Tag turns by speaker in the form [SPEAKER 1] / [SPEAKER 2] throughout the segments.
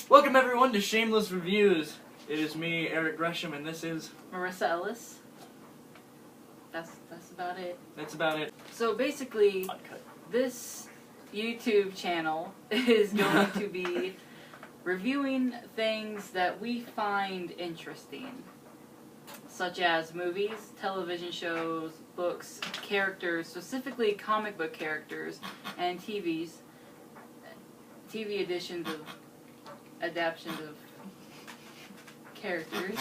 [SPEAKER 1] Welcome everyone to Shameless Reviews. It is me, Eric Gresham, and this is
[SPEAKER 2] Marissa Ellis. That's about it.
[SPEAKER 1] That's about it.
[SPEAKER 2] So basically,
[SPEAKER 1] Uncut.
[SPEAKER 2] this YouTube channel is going to be reviewing things that we find interesting, such as movies, television shows, books, characters, specifically comic book characters, and TV editions of adaptions of characters.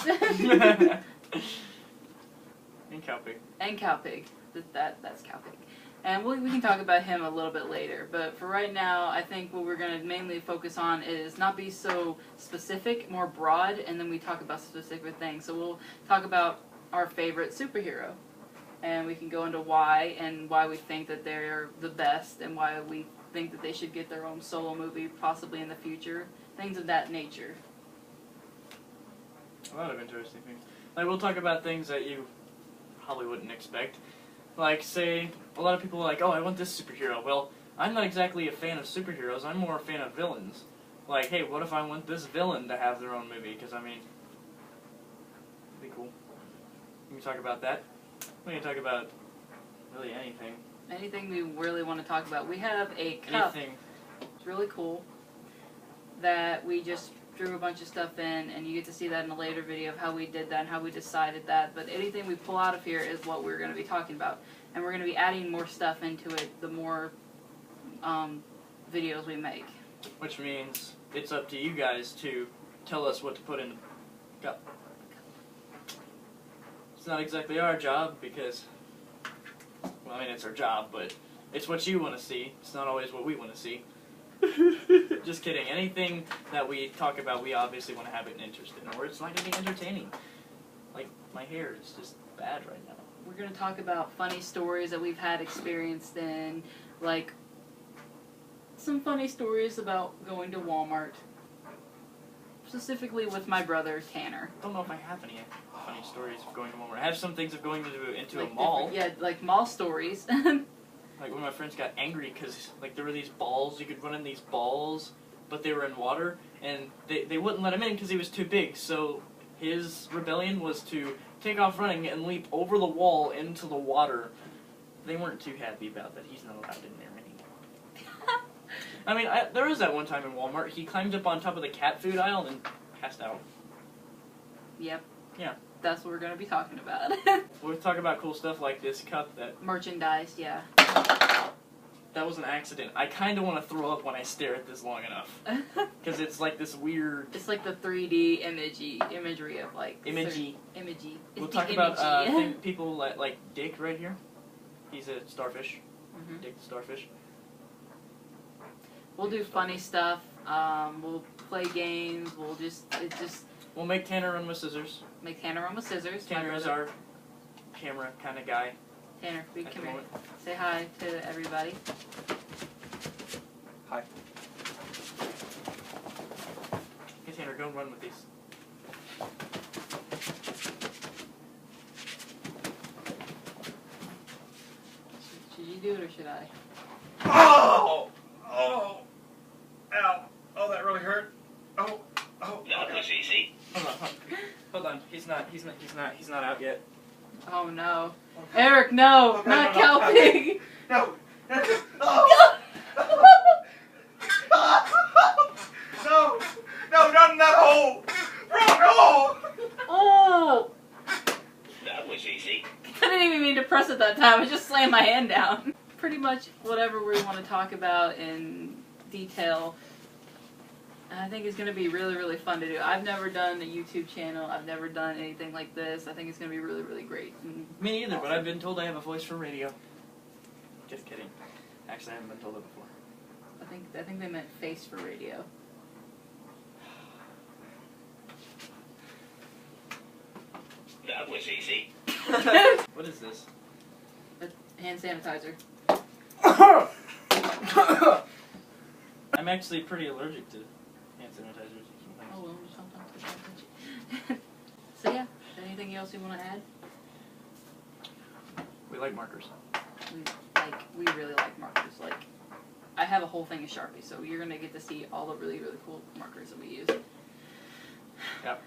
[SPEAKER 1] And Cowpig.
[SPEAKER 2] And Cowpig. That's Cowpig. And we can talk about him a little bit later. But for right now, I think what we're going to mainly focus on is not be so specific, more broad, and then we talk about specific things. So we'll talk about our favorite superhero. And we can go into why, and why we think that they're the best, and why we think that they should get their own solo movie possibly in the future. Things of that nature.
[SPEAKER 1] A lot of interesting things. Like, we'll talk about things that you probably wouldn't expect. Like, say, a lot of people are like, oh, I want this superhero. Well, I'm not exactly a fan of superheroes. I'm more a fan of villains. Like, hey, what if I want this villain to have their own movie? Because, I mean, it'd be cool. We can talk about that. We can talk about really anything.
[SPEAKER 2] Anything we really want to talk about. We have a cup.
[SPEAKER 1] Anything.
[SPEAKER 2] It's really cool. That we just threw a bunch of stuff in, and you get to see that in a later video of how we did that and how we decided that. But anything we pull out of here is what we're going to be talking about. And we're going to be adding more stuff into it the more videos we make.
[SPEAKER 1] Which means it's up to you guys to tell us what to put in the cup. It's not exactly our job because, well, I mean, it's our job, but it's what you want to see. It's not always what we want to see. Just kidding. Anything that we talk about, we obviously want to have an interest in, or it's not going to be entertaining. Like, my hair is just bad right now.
[SPEAKER 2] We're going to talk about funny stories that we've had experienced in, like, some funny stories about going to Walmart. Specifically with my brother, Tanner.
[SPEAKER 1] I don't know if I have any funny stories of going to Walmart. I have some things of going into
[SPEAKER 2] like
[SPEAKER 1] a mall.
[SPEAKER 2] Yeah, like mall stories.
[SPEAKER 1] Like when my friends got angry because like there were these balls, you could run in these balls, but they were in water, and they wouldn't let him in because he was too big. So his rebellion was to take off running and leap over the wall into the water. They weren't too happy about that. He's not allowed in there anymore. I mean, there was that one time in Walmart, he climbed up on top of the cat food aisle and passed out.
[SPEAKER 2] Yep.
[SPEAKER 1] Yeah.
[SPEAKER 2] That's what we're going to be talking about.
[SPEAKER 1] We'll talk about cool stuff like this cup that...
[SPEAKER 2] Merchandise, yeah.
[SPEAKER 1] That was an accident. I kind of want to throw up when I stare at this long enough. Because it's like this weird...
[SPEAKER 2] It's like the 3D imagery of like...
[SPEAKER 1] Imagey.
[SPEAKER 2] Imagey.
[SPEAKER 1] We'll talk about people like Dick right here. He's a starfish.
[SPEAKER 2] Mm-hmm.
[SPEAKER 1] Dick the starfish.
[SPEAKER 2] We'll do funny stuff. We'll play games.
[SPEAKER 1] We'll make Tanner run with scissors.
[SPEAKER 2] Make Tanner run with scissors.
[SPEAKER 1] Tanner is our camera kind of guy.
[SPEAKER 2] Tanner, come here. Say hi to everybody.
[SPEAKER 1] Hi. Hey Tanner, go and run with these.
[SPEAKER 2] Should you do it or should I?
[SPEAKER 1] Oh! Oh! Ow! Oh, that really hurt. Oh! Oh!
[SPEAKER 3] That was easy.
[SPEAKER 1] Hold on. He's not out yet.
[SPEAKER 2] Oh no. Eric, no!
[SPEAKER 1] Okay,
[SPEAKER 2] not
[SPEAKER 1] no,
[SPEAKER 2] Cowpig!
[SPEAKER 1] No! Oh! No! No, not in that hole! Wrong hole!
[SPEAKER 2] Oh!
[SPEAKER 3] That was easy.
[SPEAKER 2] I didn't even mean to press it that time. I just slammed my hand down. Pretty much whatever we want to talk about in detail, I think it's going to be really, really fun to do. I've never done a YouTube channel. I've never done anything like this. I think it's going to be really, really great.
[SPEAKER 1] Me neither, but I've been told I have a voice for radio. Just kidding. Actually, I haven't been told that before.
[SPEAKER 2] I think they meant face for radio.
[SPEAKER 3] That was easy.
[SPEAKER 1] What is this?
[SPEAKER 2] A hand sanitizer.
[SPEAKER 1] I'm actually pretty allergic to hand sanitizers.
[SPEAKER 2] Oh, well, sometimes. So yeah, anything else you want to add?
[SPEAKER 1] We like markers.
[SPEAKER 2] We really like markers. Like, I have a whole thing of Sharpies, so you're gonna get to see all the really, really cool markers that we use.
[SPEAKER 1] Yep.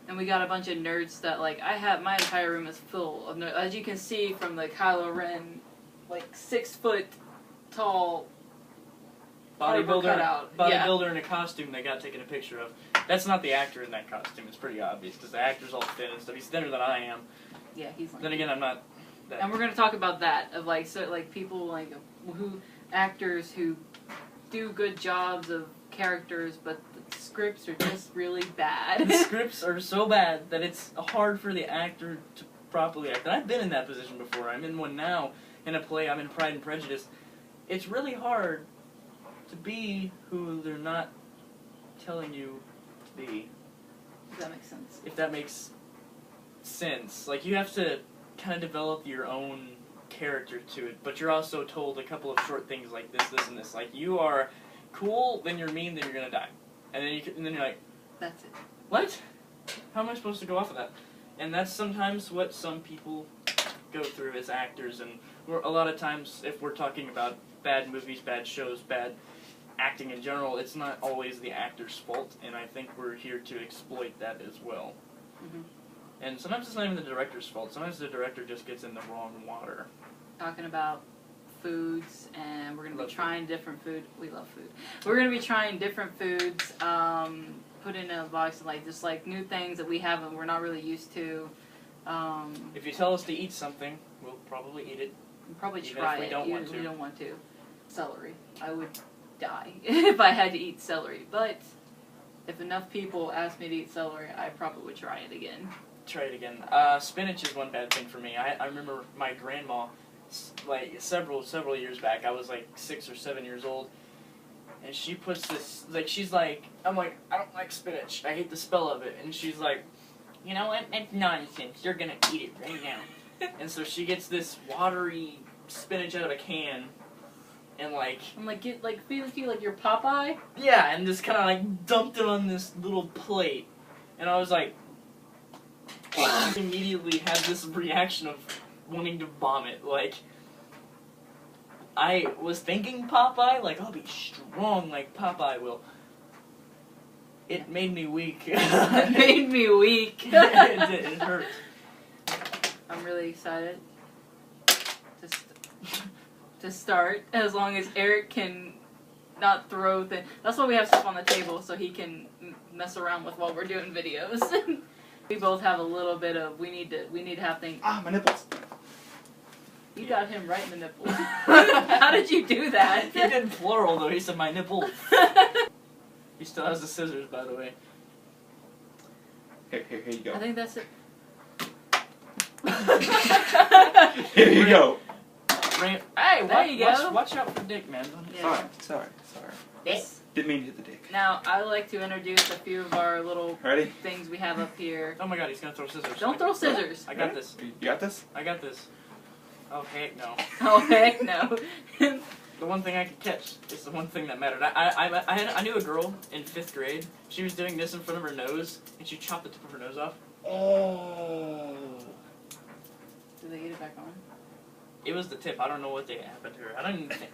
[SPEAKER 2] And we got a bunch of nerds that, like, I have, my entire room is full of nerds. As you can see from the Kylo Ren, like, 6 foot tall
[SPEAKER 1] bodybuilder in a costume they got taken a picture of. That's not the actor in that costume. It's pretty obvious because the actor's all thin and stuff. He's thinner than I am.
[SPEAKER 2] Yeah, he's like.
[SPEAKER 1] Then again, I'm not.
[SPEAKER 2] And we're gonna talk about that of like people like actors who do good jobs of characters, but the scripts are just really bad.
[SPEAKER 1] The scripts are so bad that it's hard for the actor to properly act. And I've been in that position before. I'm in one now in a play. I'm in Pride and Prejudice. It's really hard to be who they're not telling you to be.
[SPEAKER 2] If that makes sense.
[SPEAKER 1] If that makes sense. Like, you have to kind of develop your own character to it, but you're also told a couple of short things like this, and this. Like, you are cool, then you're mean, then you're gonna die. And then you're like,
[SPEAKER 2] that's it.
[SPEAKER 1] What? How am I supposed to go off of that? And that's sometimes what some people go through as actors, and a lot of times, if we're talking about bad movies, bad shows, bad acting in general, it's not always the actor's fault, and I think we're here to exploit that as well.
[SPEAKER 2] Mm-hmm.
[SPEAKER 1] And sometimes it's not even the director's fault. Sometimes the director just gets in the wrong water.
[SPEAKER 2] Talking about foods, and we're going to be trying different food. We love food. We're going to be trying different foods, put in a box, and just new things that we haven't, we're not really used to.
[SPEAKER 1] If you tell us to eat something, we'll probably eat it.
[SPEAKER 2] We'll probably
[SPEAKER 1] even
[SPEAKER 2] try
[SPEAKER 1] if we
[SPEAKER 2] it,
[SPEAKER 1] don't
[SPEAKER 2] even
[SPEAKER 1] want
[SPEAKER 2] if
[SPEAKER 1] to.
[SPEAKER 2] we don't want to. Celery. I would die if I had to eat celery, but if enough people asked me to eat celery, I probably would try it again.
[SPEAKER 1] Try it again. Spinach is one bad thing for me. I remember my grandma, like several years back. I was like 6 or 7 years old, and she puts this she's like, I'm like, I don't like spinach. I hate the smell of it. And she's like, you know what? That's nonsense. You're gonna eat it right now. And so she gets this watery spinach out of a can, and
[SPEAKER 2] I'm like, feel like your Popeye.
[SPEAKER 1] Yeah, and just kind of like dumped it on this little plate, and I was like. Immediately had this reaction of wanting to vomit. Like, I was thinking Popeye, like, I'll be strong like Popeye will. It made me weak.
[SPEAKER 2] It made me weak.
[SPEAKER 1] It did. It hurt.
[SPEAKER 2] I'm really excited to start, as long as Eric can not throw things. That's why we have stuff on the table, so he can mess around with while we're doing videos. We both have a little bit of, we need to have things.
[SPEAKER 4] Ah, my nipples.
[SPEAKER 2] You got him right in the nipples. How did you do that?
[SPEAKER 1] He did plural, though. He said my nipple. He still has the scissors, by the way.
[SPEAKER 4] Here you go.
[SPEAKER 2] I think that's it.
[SPEAKER 4] Here you go.
[SPEAKER 1] Hey,
[SPEAKER 2] there you go.
[SPEAKER 1] Watch out for Dick, man.
[SPEAKER 2] Yeah.
[SPEAKER 4] Sorry.
[SPEAKER 2] Yes.
[SPEAKER 4] Didn't mean to hit the dick.
[SPEAKER 2] Now, I like to introduce a few of our little
[SPEAKER 4] Ready?
[SPEAKER 2] things we have up here.
[SPEAKER 1] Oh my god, he's gonna throw scissors.
[SPEAKER 2] Don't throw scissors.
[SPEAKER 1] I got this.
[SPEAKER 4] You got this?
[SPEAKER 1] I got this. Oh, heck no.
[SPEAKER 2] Oh, heck no.
[SPEAKER 1] The one thing I could catch is the one thing that mattered. I knew a girl in 5th grade. She was doing this in front of her nose, and she chopped the tip of her nose off.
[SPEAKER 4] Oh.
[SPEAKER 2] Did they get it back on?
[SPEAKER 1] It was the tip. I don't know what happened to her.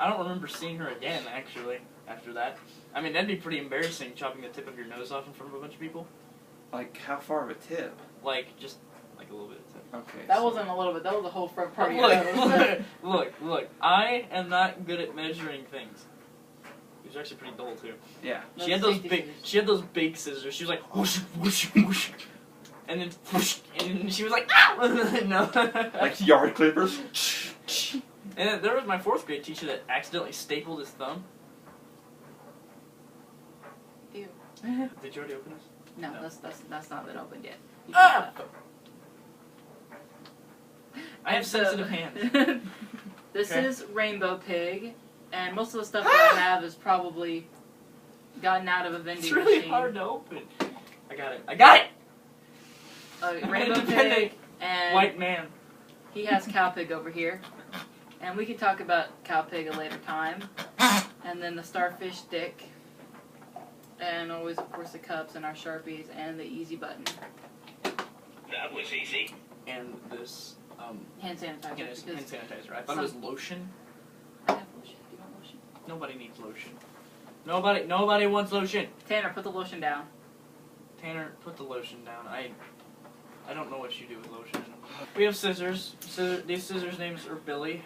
[SPEAKER 1] I don't remember seeing her again, actually, after that. I mean, that'd be pretty embarrassing, chopping the tip of your nose off in front of a bunch of people.
[SPEAKER 4] Like, how far of a tip?
[SPEAKER 1] Like, just, like a little bit of tip.
[SPEAKER 4] Okay.
[SPEAKER 2] That wasn't a little bit. That was the whole front part of your nose.
[SPEAKER 1] Look. I am not good at measuring things. These are actually pretty dull, too.
[SPEAKER 4] Yeah.
[SPEAKER 1] She had those big scissors. She was like, whoosh, whoosh, whoosh. And then whoosh, and she was like, ah! No.
[SPEAKER 4] Like yard clippers?
[SPEAKER 1] And then there was my 4th grade teacher that accidentally stapled his thumb.
[SPEAKER 2] Ew.
[SPEAKER 1] Did you already open this?
[SPEAKER 2] No,
[SPEAKER 1] No.
[SPEAKER 2] that's not been opened yet. You
[SPEAKER 1] Ah!
[SPEAKER 2] can
[SPEAKER 1] I have sensitive hands.
[SPEAKER 2] This
[SPEAKER 1] Okay.
[SPEAKER 2] is Rainbow Pig, and most of the stuff that I have is probably gotten out of a vending
[SPEAKER 1] It's really
[SPEAKER 2] machine.
[SPEAKER 1] hard to open. I got it!
[SPEAKER 2] Rainbow Pig, and
[SPEAKER 1] White man.
[SPEAKER 2] he has Cowpig over here. And we could talk about Cowpig a later time. And then the Starfish Dick. And always, of course, the cups and our Sharpies and the easy button.
[SPEAKER 3] That was easy.
[SPEAKER 1] And this,
[SPEAKER 2] Hand sanitizer.
[SPEAKER 1] hand
[SPEAKER 2] because
[SPEAKER 1] sanitizer. I thought it was lotion.
[SPEAKER 2] I have lotion. Do you want lotion?
[SPEAKER 1] Nobody needs lotion. Nobody wants lotion.
[SPEAKER 2] Tanner, put the lotion down.
[SPEAKER 1] Tanner, put the lotion down. I don't know what you do with lotion. We have scissors. These scissors' names are Billy.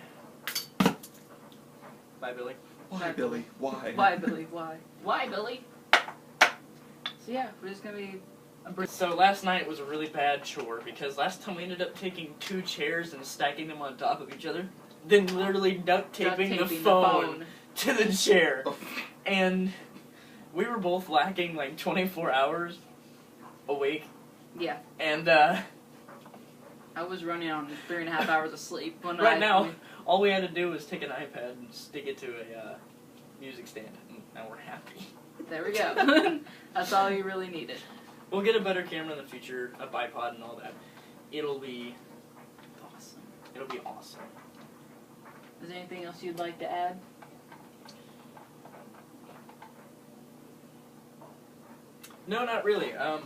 [SPEAKER 1] Bye, Billy.
[SPEAKER 4] Why, Billy? Why?
[SPEAKER 2] Why, Billy? Why? Why, Billy? So yeah, we're just gonna be.
[SPEAKER 1] So last night was a really bad chore because last time we ended up taking 2 chairs and stacking them on top of each other, then literally duct taping the phone to the chair. And we were both lacking like 24 hours awake.
[SPEAKER 2] Yeah.
[SPEAKER 1] And
[SPEAKER 2] I was running on 3.5 hours of sleep. When
[SPEAKER 1] right now, all we had to do was take an iPad and stick it to a music stand, and now we're happy.
[SPEAKER 2] There we go. That's all you really needed.
[SPEAKER 1] We'll get a better camera in the future, a bipod and all that. It'll be
[SPEAKER 2] Awesome.
[SPEAKER 1] It'll be awesome.
[SPEAKER 2] Is there anything else you'd like to add?
[SPEAKER 1] No, not really. I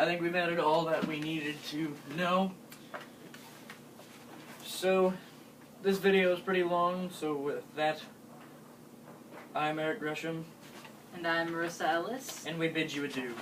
[SPEAKER 1] think we've added all that we needed to know. So, this video is pretty long, so with that, I'm Eric Gresham.
[SPEAKER 2] And I'm Marissa Ellis.
[SPEAKER 1] And we bid you adieu.